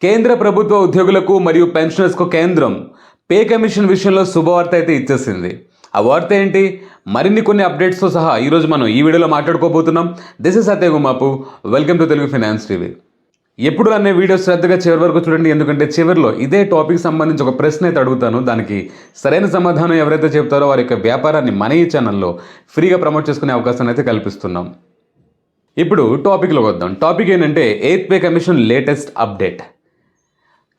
కేంద్ర ప్రభుత్వ ఉద్యోగులకు మరియు పెన్షనర్స్కు కేంద్రం పే కమిషన్ విషయంలో శుభవార్త అయితే ఇచ్చేసింది. ఆ వార్త ఏంటి? మరిన్ని కొన్ని అప్డేట్స్తో సహా ఈరోజు మనం ఈ వీడియోలో మాట్లాడుకోబోతున్నాం. This is Satya Gumapu. Welcome to Telugu finance TV. ఎప్పుడు అనే వీడియో శ్రద్ధగా చివరి వరకు చూడండి, ఎందుకంటే చివరిలో ఇదే టాపిక్ సంబంధించి ఒక ప్రశ్న అయితే అడుగుతాను. దానికి సరైన సమాధానం ఎవరైతే చెప్తారో వారి యొక్క వ్యాపారాన్ని మన ఈ ఛానల్లో ఫ్రీగా ప్రమోట్ చేసుకునే అవకాశాన్ని అయితే కల్పిస్తున్నాం. ఇప్పుడు టాపిక్లోకి వద్దాం. టాపిక్ ఏంటంటే 8th pay commission latest update.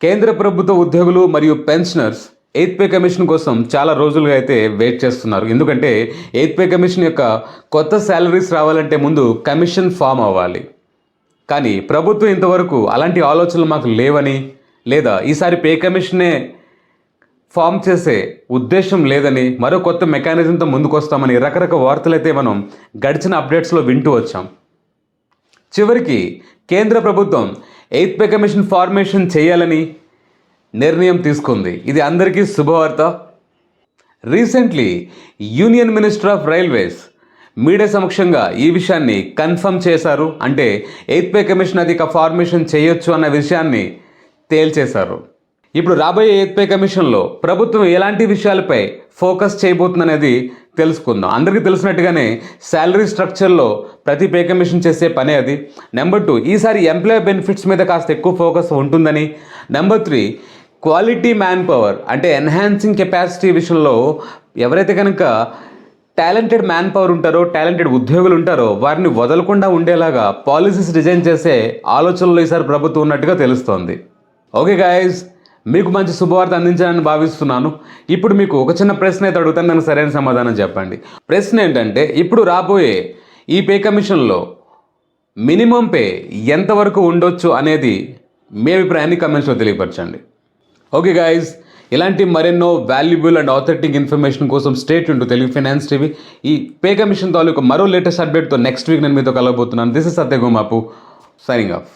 కేంద్ర ప్రభుత్వ ఉద్యోగులు మరియు పెన్షనర్స్ 8th పే కమిషన్ కోసం చాలా రోజులుగా అయితే వెయిట్ చేస్తున్నారు. ఎందుకంటే 8th పే కమిషన్ యొక్క కొత్త శాలరీస్ రావాలంటే ముందు కమిషన్ ఫామ్ అవ్వాలి. కానీ ప్రభుత్వం ఇంతవరకు అలాంటి ఆలోచనలు మాకు లేవని, లేదా ఈసారి పే కమిషనే ఫామ్ చేసే ఉద్దేశం లేదని, మరో కొత్త మెకానిజంతో ముందుకొస్తామని రకరకాల వార్తలైతే మనం గడిచిన అప్డేట్స్లో వింటూ వచ్చాం. చివరికి కేంద్ర ప్రభుత్వం 8th పే కమిషన్ ఫార్మేషన్ చేయాలని నిర్ణయం తీసుకుంది. ఇది అందరికీ శుభవార్త. Recently union minister of railways media సమక్షంగా ఈ విషయాన్ని కన్ఫర్మ్ చేశారు. అంటే 8th పే కమిషన్ అది ఫార్మేషన్ చేయొచ్చు అన్న విషయాన్ని తేల్చేశారు. ఇప్పుడు రాబోయే 8th పే కమిషన్లో ప్రభుత్వం ఎలాంటి విషయాలపై ఫోకస్ చేయబోతుందనేది తెలుసుకుందాం. అందరికీ తెలిసినట్టుగానే శాలరీ స్ట్రక్చర్లో ప్రతి పే కమిషన్ చేసే పనే అది. నెంబర్ 2, ఈసారి ఎంప్లాయీ బెనిఫిట్స్ మీద కాస్త ఎక్కువ ఫోకస్ ఉంటుందని. నెంబర్ 3, క్వాలిటీ మ్యాన్ పవర్ అంటే ఎన్హాన్సింగ్ కెపాసిటీ విషయంలో ఎవరైతే కనుక టాలెంటెడ్ మ్యాన్ పవర్ ఉంటారో, టాలెంటెడ్ ఉద్యోగులు ఉంటారో వారిని వదలకుండా ఉండేలాగా పాలసీస్ డిజైన్ చేసే ఆలోచనలో ఈసారి ప్రభుత్వం ఉన్నట్టుగా తెలుస్తోంది. ఓకే గాయస్, మీకు మంచి శుభవార్త అందించాలని భావిస్తున్నాను. ఇప్పుడు మీకు ఒక చిన్న ప్రశ్న అయితే అడుగుతాను, దానికి సరైన సమాధానం చెప్పండి. ప్రశ్న ఏంటంటే, ఇప్పుడు రాబోయే ఈ పే కమిషన్లో మినిమం పే ఎంతవరకు ఉండొచ్చు అనేది మీ అభిప్రాయాన్ని కమెంట్స్లో తెలియపరచండి. ఓకే గాయస్, ఇలాంటి మరెన్నో వాల్యుబుల్ అండ్ ఆథెంటిక్ ఇన్ఫర్మేషన్ కోసం stay tuned to Telugu finance TV. ఈ పే కమిషన్ తాలూకు మరో లేటెస్ట్ అప్డేట్తో నెక్స్ట్ వీక్ నేను మీతో కలవబోతున్నాను. This is Satya Gumapu, signing of.